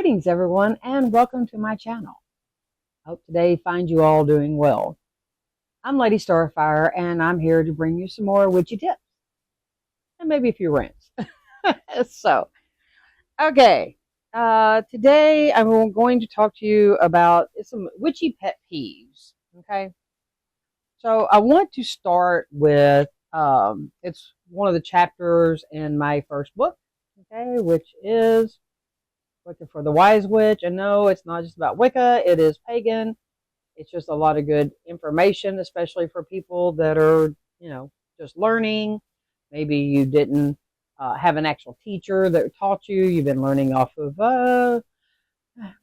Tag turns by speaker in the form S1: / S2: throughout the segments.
S1: Greetings, everyone, and welcome to my channel. I hope today finds you all doing well. I'm Lady Starfire, and I'm here to bring you some more witchy tips and maybe a few rants. Okay, today I'm going to talk to you about some witchy pet peeves. Okay, so I want to start with it's one of the chapters in my first book. Okay, which is Looking for the Wise Witch. And no, it's not just about Wicca. It is Pagan. It's just a lot of good information, especially for people that are, just learning. Maybe you didn't have an actual teacher that taught you. You've been learning off of,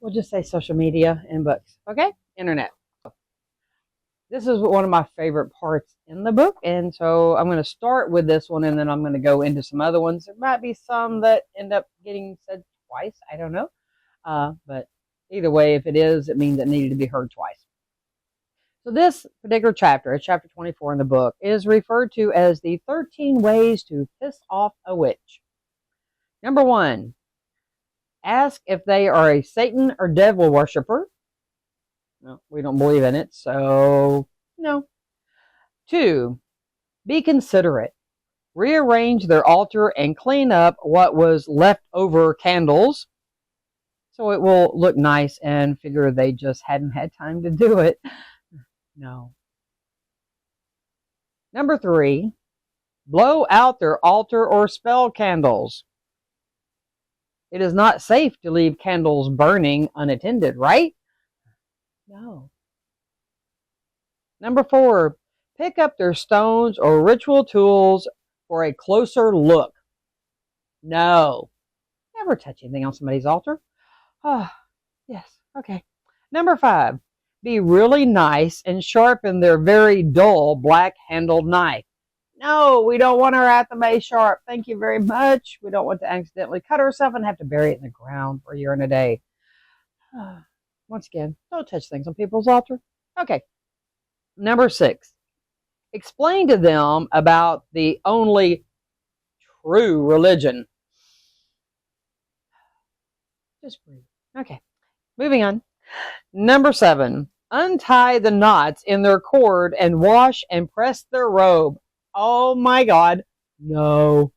S1: we'll just say social media and books. Okay? Internet. This is one of my favorite parts in the book. And so I'm going to start with this one, and then I'm going to go into some other ones. There might be some that end up getting said twice. I don't know. But either way, if it is, it means it needed to be heard twice. So this particular chapter, chapter 24 in the book, is referred to as the 13 ways to piss off a witch. Number 1, ask if they are a Satan or devil worshiper. No, we don't believe in it, so no. 2, be considerate. Rearrange their altar and clean up what was left over candles so it will look nice and figure they just hadn't had time to do it. No. Number 3, blow out their altar or spell candles. It is not safe to leave candles burning unattended, right? No. Number 4, pick up their stones or ritual tools for a closer look. No. Never touch anything on somebody's altar. Oh, yes. Okay. Number 5, be really nice and sharpen their very dull black-handled knife. No, we don't want our Athame sharp. Thank you very much. We don't want to accidentally cut ourselves and have to bury it in the ground for a year and a day. Once again, don't touch things on people's altar. Okay. Number 6, explain to them about the only true religion. Just breathe. Okay. Moving on. Number 7, untie the knots in their cord and wash and press their robe. Oh my God. No.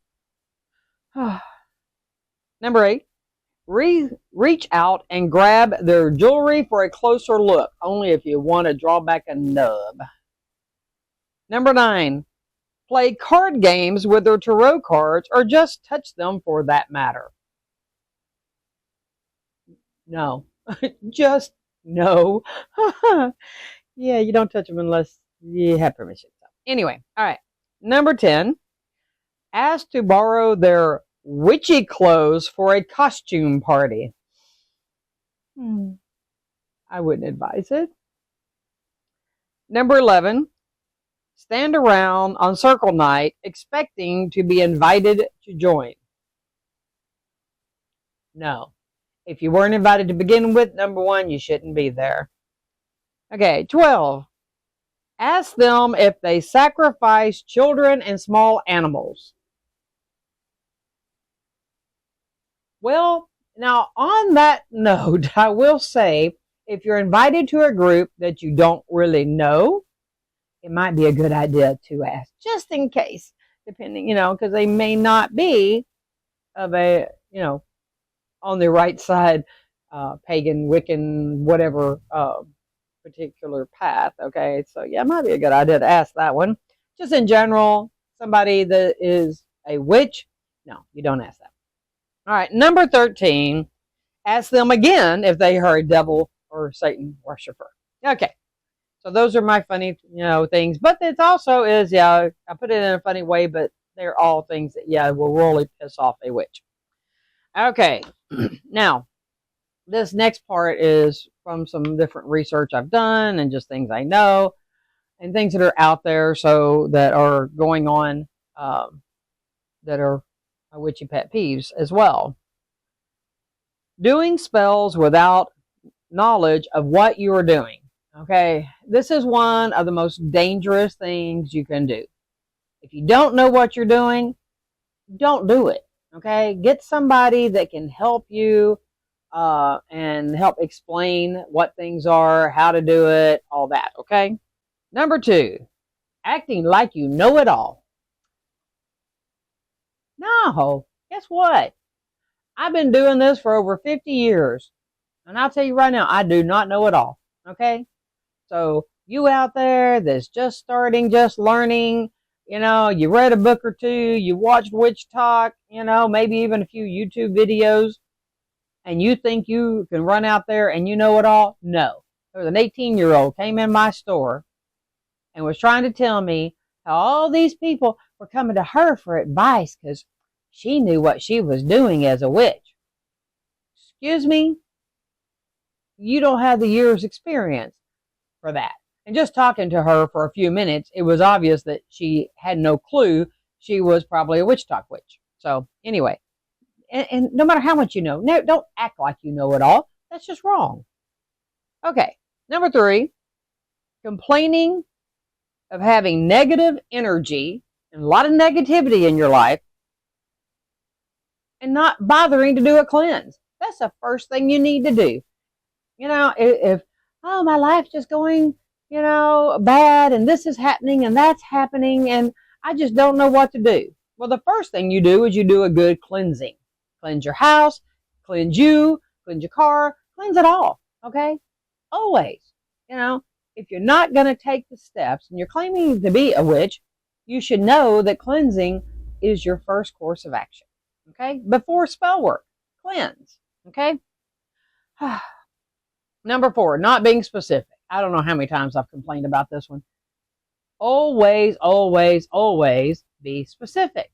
S1: Number 8, reach out and grab their jewelry for a closer look, only if you want to draw back a nub. Number 9, play card games with their tarot cards or just touch them for that matter. No. Just no. Yeah, you don't touch them unless you have permission. So, anyway, all right. Number 10, ask to borrow their witchy clothes for a costume party. I wouldn't advise it. Number 11, stand around on circle night expecting to be invited to join. No. If you weren't invited to begin with, number 1, you shouldn't be there. Okay, 12, ask them if they sacrifice children and small animals. Well, now on that note, I will say, if you're invited to a group that you don't really know, it might be a good idea to ask, just in case, depending, because they may not be of a, on the right side, pagan, Wiccan, whatever particular path. Okay, so yeah, it might be a good idea to ask that one. Just in general, somebody that is a witch, no, you don't ask that. All right, number 13, ask them again if they are a devil or Satan worshiper. Okay, so those are my funny, things. But it also is, I put it in a funny way, but they're all things that, will really piss off a witch. Okay, now, this next part is from some different research I've done and just things I know and things that are out there, so that are going on, that are witchy pet peeves as well. Doing spells without knowledge of what you are doing. Okay, this is one of the most dangerous things you can do. If you don't know what you're doing, don't do it. Okay, get somebody that can help you and help explain what things are, how to do it, all that, okay? Number 2, acting like you know it all. No, guess what? I've been doing this for over 50 years. And I'll tell you right now, I do not know it all. Okay? So you out there that's just starting, just learning, you read a book or two, you watched Witch Talk, maybe even a few YouTube videos, and you think you can run out there and you know it all? No. There was an 18-year-old came in my store and was trying to tell me how all these people were coming to her for advice because she knew what she was doing as a witch. Excuse me? You don't have the years experience for that. And just talking to her for a few minutes, it was obvious that she had no clue. She was probably a witch talk witch. So anyway, and no matter how much you know, no, don't act like you know it all. That's just wrong. Okay, number 3, complaining of having negative energy and a lot of negativity in your life and not bothering to do a cleanse. That's the first thing you need to do. If oh, my life's just going, bad and this is happening and that's happening and I just don't know what to do. Well, the first thing you do is you do a good cleansing. Cleanse your house, cleanse you, cleanse your car, cleanse it all, okay? Always, if you're not going to take the steps and you're claiming to be a witch, you should know that cleansing is your first course of action, okay? Before spell work, cleanse, okay? Number 4, not being specific. I don't know how many times I've complained about this one. Always, always, always be specific,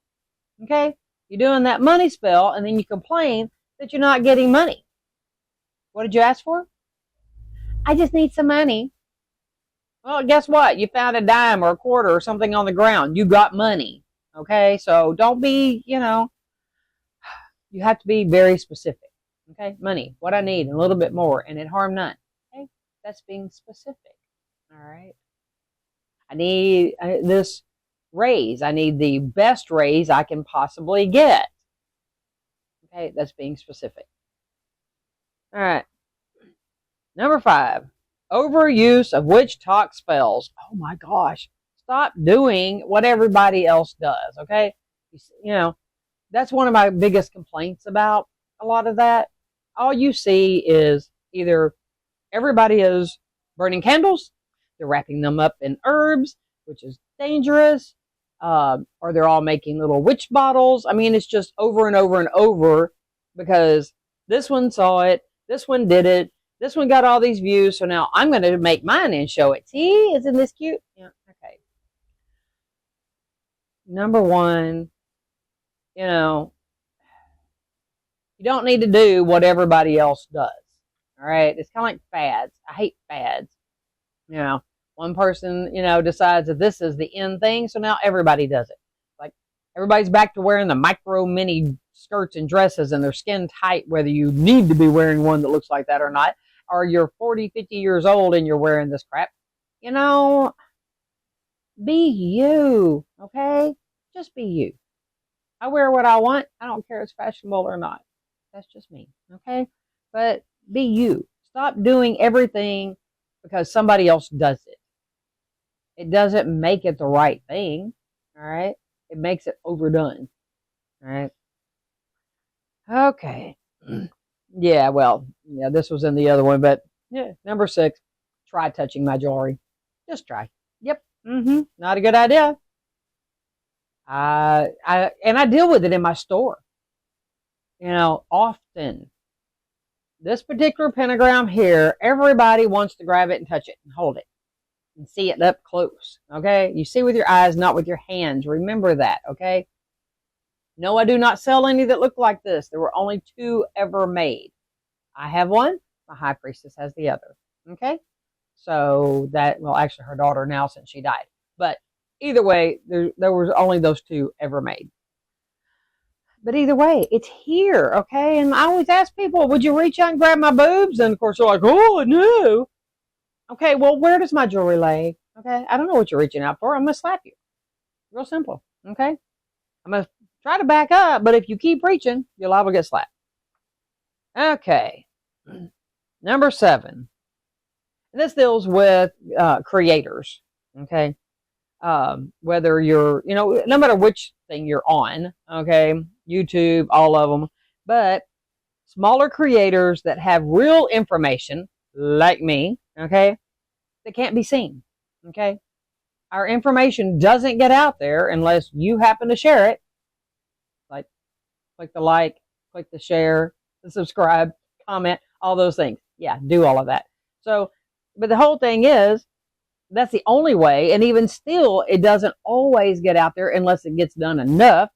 S1: okay? You're doing that money spell and then you complain that you're not getting money. What did you ask for? I just need some money. Well, guess what? You found a dime or a quarter or something on the ground. You got money, okay? So don't be, you have to be very specific. Okay, money, what I need, and a little bit more, and it harm none. Okay, that's being specific. All right. I need this raise. I need the best raise I can possibly get. Okay, that's being specific. All right. Number 5, overuse of witch talk spells. Oh my gosh. Stop doing what everybody else does, okay? That's one of my biggest complaints about a lot of that. All you see is either everybody is burning candles, they're wrapping them up in herbs, which is dangerous, or they're all making little witch bottles. I mean, it's just over and over and over because this one saw it, this one did it, this one got all these views, so now I'm going to make mine and show it. See, isn't this cute? Yeah, okay. Number 1, you don't need to do what everybody else does. All right. It's kind of like fads. I hate fads. One person, decides that this is the in thing. So now everybody does it. Like everybody's back to wearing the micro mini skirts and dresses and they're skin tight, whether you need to be wearing one that looks like that or not, or you're 40, 50 years old and you're wearing this crap. Be you. Okay. Just be you. I wear what I want. I don't care if it's fashionable or not. That's just me, okay? But be you. Stop doing everything because somebody else does it. It doesn't make it the right thing, all right? It makes it overdone, all right? Okay. Yeah, well, this was in the other one, but yeah, number 6, try touching my jewelry. Just try. Yep. Not a good idea. And I deal with it in my store. Often. This particular pentagram here, everybody wants to grab it and touch it and hold it and see it up close, okay? You see with your eyes, not with your hands. Remember that, okay? No, I do not sell any that look like this. There were only 2 ever made. I have one. My high priestess has the other, okay? So that, well, actually her daughter now since she died. But either way, there was only those 2 ever made. But either way, it's here, okay? And I always ask people, would you reach out and grab my boobs? And of course, they're like, oh, no. Okay, well, where does my jewelry lay? Okay, I don't know what you're reaching out for. I'm going to slap you. Real simple, okay? I'm going to try to back up, but if you keep reaching, you're liable to get slapped. Okay. Number 7. And this deals with creators. Okay. Whether you're, no matter which thing you're on, okay, YouTube, all of them, but smaller creators that have real information, like me, okay, that can't be seen, okay. Our information doesn't get out there unless you happen to share it. Like, click the share, the subscribe, comment, all those things. Yeah, do all of that. So, but the whole thing is, that's the only way. And even still, it doesn't always get out there unless it gets done enough,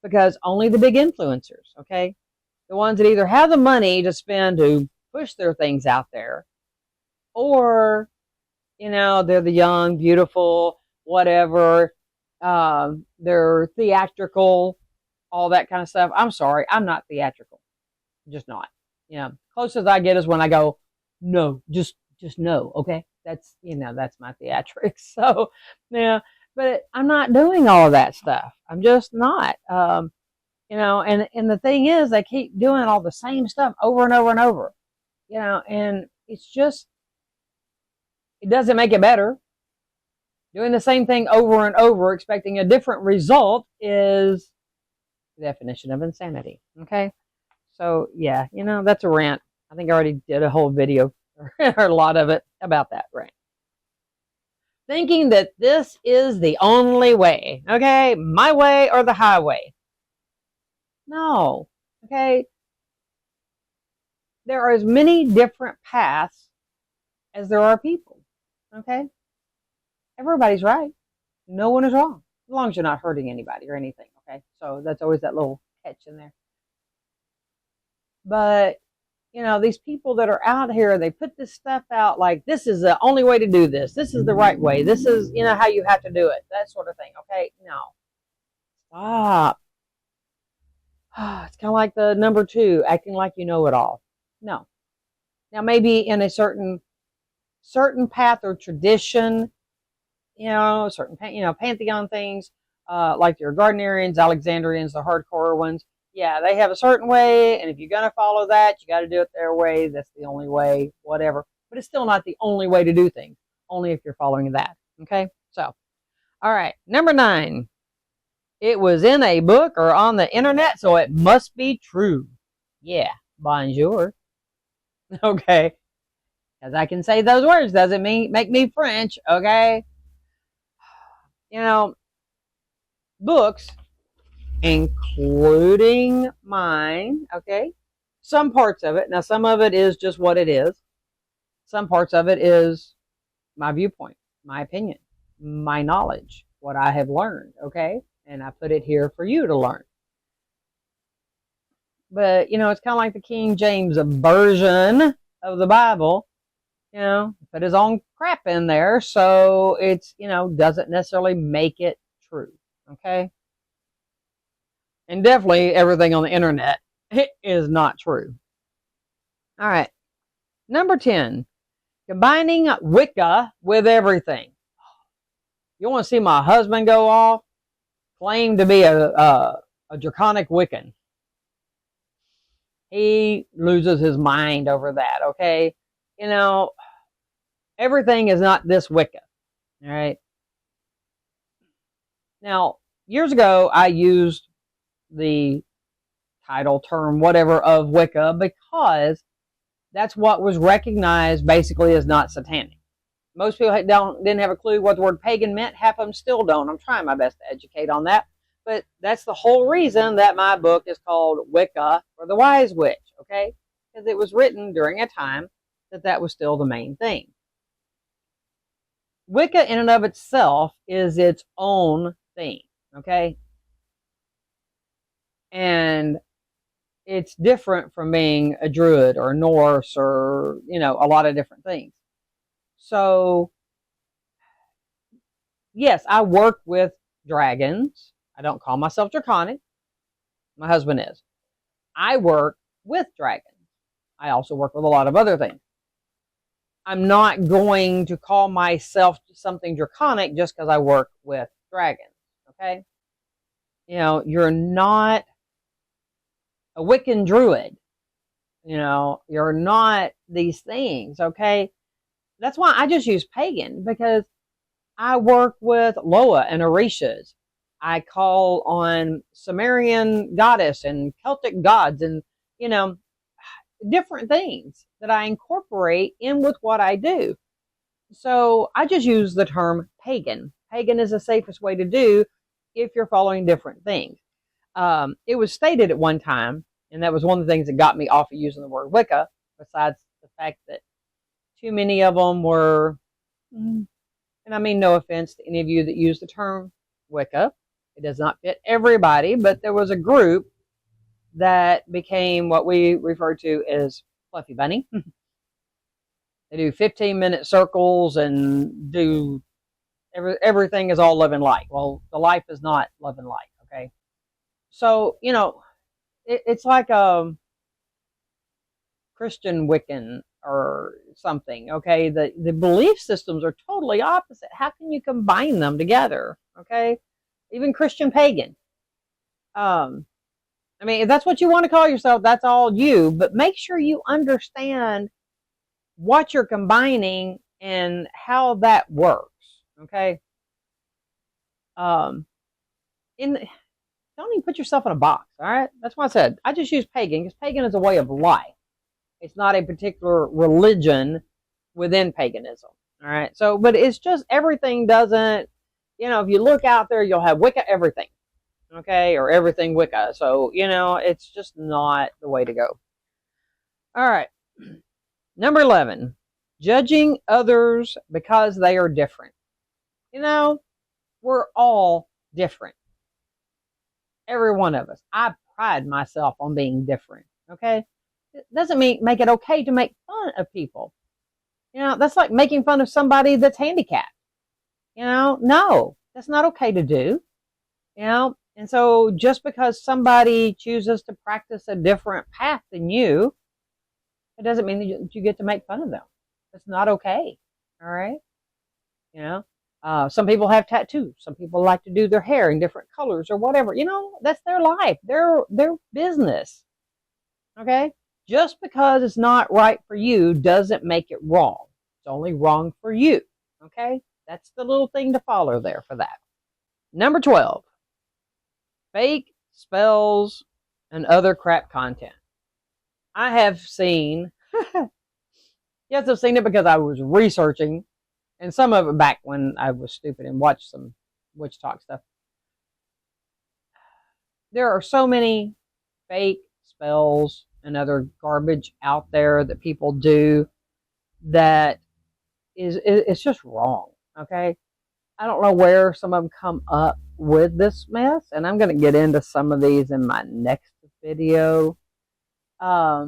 S1: because only the big influencers, okay, the ones that either have the money to spend to push their things out there, or, they're the young, beautiful, whatever, they're theatrical, all that kind of stuff. I'm sorry, I'm not theatrical. Just not. Closest I get is when I go, no, just no, okay? That's, that's my theatrics. So, yeah, but I'm not doing all of that stuff. I'm just not. And the thing is, they keep doing all the same stuff over and over and over, and it's just, it doesn't make it better. Doing the same thing over and over, expecting a different result, is the definition of insanity. Okay. So yeah, that's a rant. I think I already did a whole video or a lot of it about that rant. Thinking that this is the only way, okay? My way or the highway. No, okay? There are as many different paths as there are people, okay? Everybody's right. No one is wrong, as long as you're not hurting anybody or anything, okay? So that's always that little catch in there. But, these people that are out here, they put this stuff out like, this is the only way to do this. This is the right way. This is, how you have to do it. That sort of thing, okay? No. Stop. It's kind of like the number 2, acting like you know it all. No. Now, maybe in a certain path or tradition, certain, pantheon things, like your Gardnerians, Alexandrians, the hardcore ones. Yeah, they have a certain way, and if you're going to follow that, you got to do it their way. That's the only way, whatever. But it's still not the only way to do things, only if you're following that. Okay? So, all right. Number 9. It was in a book or on the internet, so it must be true. Yeah, bonjour. Okay. As I can say those words doesn't make me French, okay? Books, including mine, okay? Some parts of it. Now, some of it is just what it is. Some parts of it is my viewpoint, my opinion, my knowledge, what I have learned, okay? And I put it here for you to learn. But, it's kind of like the King James version of the Bible, put his own crap in there. So it's, doesn't necessarily make it true, okay? And definitely everything on the internet is not true. All right. Number 10, combining Wicca with everything. You want to see my husband go off? Claim to be a draconic Wiccan. He loses his mind over that, okay? Everything is not this Wicca, all right? Now, years ago, I used the title, term, whatever, of Wicca because that's what was recognized basically as not satanic. Most people didn't have a clue what the word pagan meant. Half of them still don't. I'm trying my best to educate on that. But that's the whole reason that my book is called Wicca or the Wise Witch, okay? Because it was written during a time that was still the main thing. Wicca in and of itself is its own thing, okay? And it's different from being a Druid or a Norse or, a lot of different things. So, yes, I work with dragons. I don't call myself draconic. My husband is. I work with dragons. I also work with a lot of other things. I'm not going to call myself something draconic just because I work with dragons, okay? You're not a Wiccan Druid, You're not these things, okay? That's why I just use pagan, because I work with Loa and Orishas. I call on Sumerian goddess and Celtic gods and, you know, different things that I incorporate in with what I do. So I just use the term pagan. Pagan is the safest way to do if you're following different things. It was stated at one time, and that was one of the things that got me off of using the word Wicca, besides the fact that too many of them were, and I mean no offense to any of you that use the term Wicca. It does not fit everybody, but there was a group that became what we refer to as Fluffy Bunny. They do 15-minute circles and do everything is all love and light. Well, the life is not love and light, okay? So, it's like a Christian Wiccan or something, okay? The belief systems are totally opposite. How can you combine them together, okay? Even Christian Pagan. I mean, if that's what you want to call yourself, that's all you, but make sure you understand what you're combining and how that works, okay? Don't even put yourself in a box, all right? That's why I said I just use pagan, because pagan is a way of life. It's not a particular religion within paganism, all right? So, but it's just everything doesn't, if you look out there, you'll have Wicca everything, okay? Or everything Wicca. So, it's just not the way to go. All right. Number 11, judging others because they are different. We're all different. Every one of us. I pride myself on being different, okay? It doesn't make it okay to make fun of people. That's like making fun of somebody that's handicapped. No, that's not okay to do. And so just because somebody chooses to practice a different path than you, it doesn't mean that you get to make fun of them. It's not okay. All right? Some people have tattoos. Some people like to do their hair in different colors or whatever. That's their life. Their business. Okay? Just because it's not right for you doesn't make it wrong. It's only wrong for you. Okay? That's the little thing to follow there for that. Number 12. Fake spells and other crap content. I have seen, yes, I've seen it because I was researching, and some of it back when I was stupid and watched some witch talk stuff. There are so many fake spells and other garbage out there that people do that it's just wrong, okay? I don't know where some of them come up with this mess, and I'm going to get into some of these in my next video. But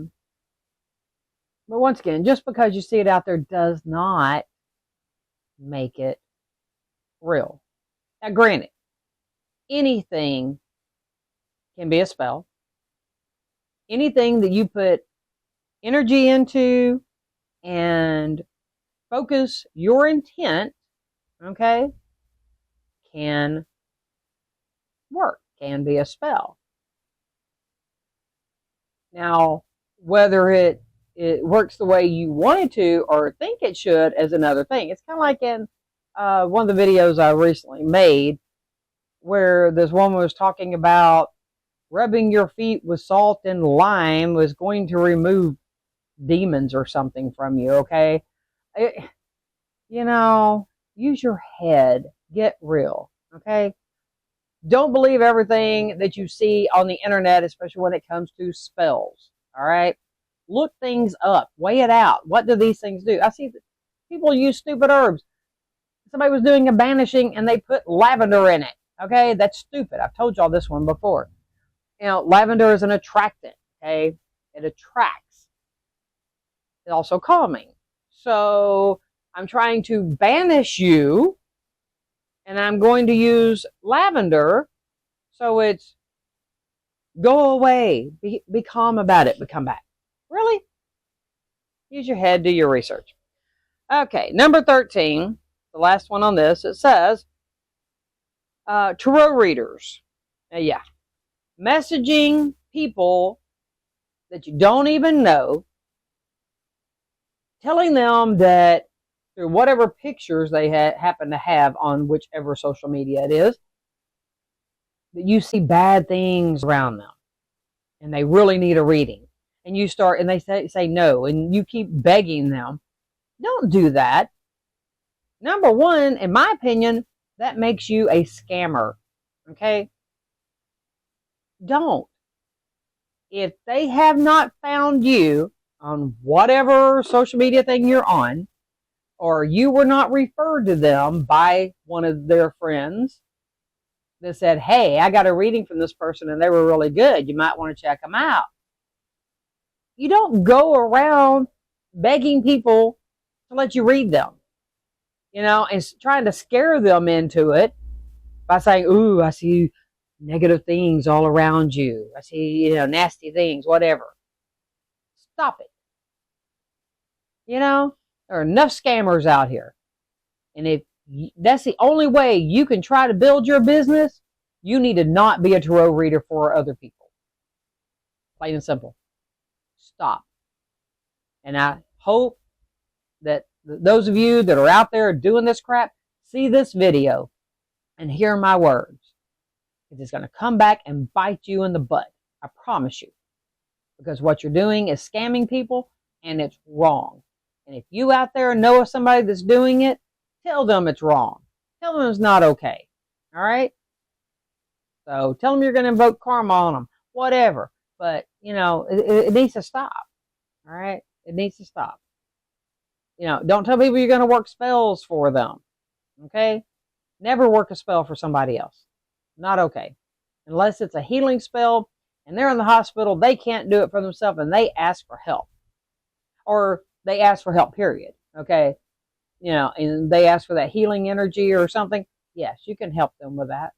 S1: once again, just because you see it out there does not make it real. Now, granted, anything can be a spell. Anything that you put energy into and focus your intent, okay, can work, can be a spell. Now, whether it works the way you want it to or think it should is another thing. It's kind of like in one of the videos I recently made where this woman was talking about rubbing your feet with salt and lime was going to remove demons or something from you, okay? Use your head. Get real, okay? Don't believe everything that you see on the internet, especially when it comes to spells, all right? Look things up. Weigh it out. What do these things do? I see people use stupid herbs. Somebody was doing a banishing and they put lavender in it. Okay, that's stupid. I've told y'all this one before. Lavender is an attractant. Okay, it attracts. It's also calming. So I'm trying to banish you, and I'm going to use lavender. So it's go away. Be calm about it. But come back. Really? Use your head, do your research. Okay, number 13, the last one on this, it says, tarot readers. Yeah. Messaging people that you don't even know, telling them that through whatever pictures they happen to have on whichever social media it is, that you see bad things around them and they really need a reading. And you start, and they say no, and you keep begging them. Don't do that. Number one, in my opinion, that makes you a scammer. Okay? Don't. If they have not found you on whatever social media thing you're on, or you were not referred to them by one of their friends that said, hey, I got a reading from this person and they were really good, you might want to check them out. You don't go around begging people to let you read them, and trying to scare them into it by saying, ooh, I see negative things all around you. I see, nasty things, whatever. Stop it. There are enough scammers out here. And if that's the only way you can try to build your business, you need to not be a tarot reader for other people. Plain and simple. Stop. And I hope that those of you that are out there doing this crap see this video and hear my words. Because it's going to come back and bite you in the butt. I promise you. Because what you're doing is scamming people, and it's wrong. And if you out there know of somebody that's doing it, tell them it's wrong. Tell them it's not okay. All right? So tell them you're going to invoke karma on them. Whatever. But, it needs to stop. All right? It needs to stop. Don't tell people you're going to work spells for them. Okay? Never work a spell for somebody else. Not okay. Unless it's a healing spell and they're in the hospital, they can't do it for themselves and they ask for help. Or they ask for help, period. Okay? And they ask for that healing energy or something. Yes, you can help them with that.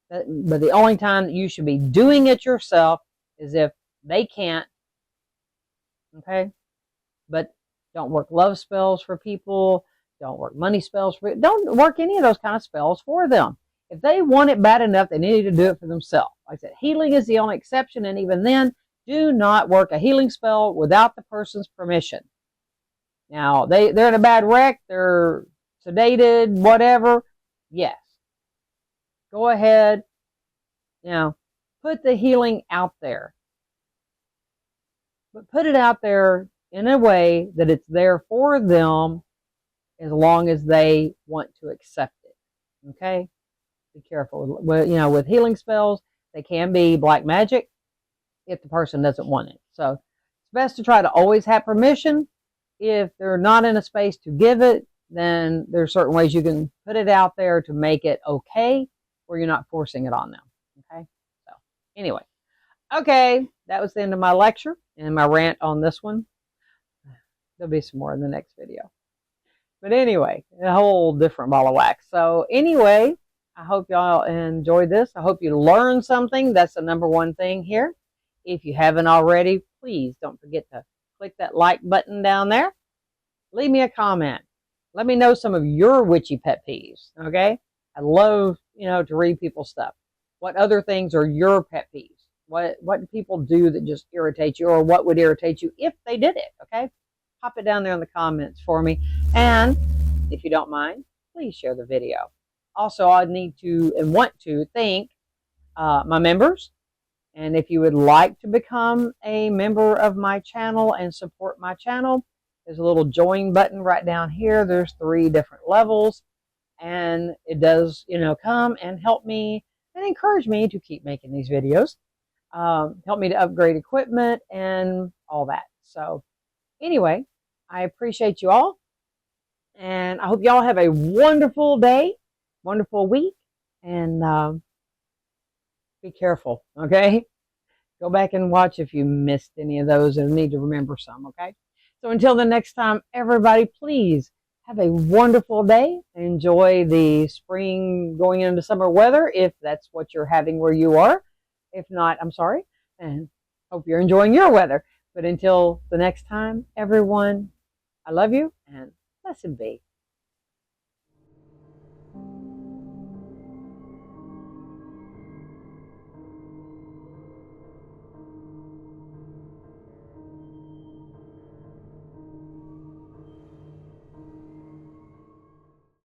S1: But the only time that you should be doing it yourself is if they can't. Okay? But don't work love spells for people. Don't work money spells for people. Don't work any of those kind of spells for them. If they want it bad enough, they need to do it for themselves. Like I said, healing is the only exception. And even then, do not work a healing spell without the person's permission. Now, they're in a bad wreck. They're sedated, whatever. Yes. Go ahead. Put the healing out there. But put it out there in a way that it's there for them as long as they want to accept it. Okay? Be careful. With healing spells, they can be black magic if the person doesn't want it. So it's best to try to always have permission. If they're not in a space to give it, then there's certain ways you can put it out there to make it okay, where you're not forcing it on them. Okay? So anyway. Okay, that was the end of my lecture and my rant on this one. There'll be some more in the next video. But anyway, a whole different ball of wax. So anyway, I hope y'all enjoyed this. I hope you learned something. That's the number one thing here. If you haven't already, please don't forget to click that like button down there. Leave me a comment. Let me know some of your witchy pet peeves. Okay? I love, to read people's stuff. What other things are your pet peeves? What do people do that just irritate you, or what would irritate you if they did it? Okay? Pop it down there in the comments for me. And if you don't mind, please share the video. Also, I need to and want to thank my members. And if you would like to become a member of my channel and support my channel, there's a little join button right down here. There's 3 different levels. And it does, come and help me and encourage me to keep making these videos. Help me to upgrade equipment and all that. So anyway, I appreciate you all. And I hope y'all have a wonderful day, wonderful week. And be careful, okay? Go back and watch if you missed any of those and need to remember some, okay? So until the next time, everybody, please have a wonderful day. Enjoy the spring going into summer weather, if that's what you're having where you are. If not, I'm sorry, and hope you're enjoying your weather. But until the next time, everyone, I love you, and blessed be.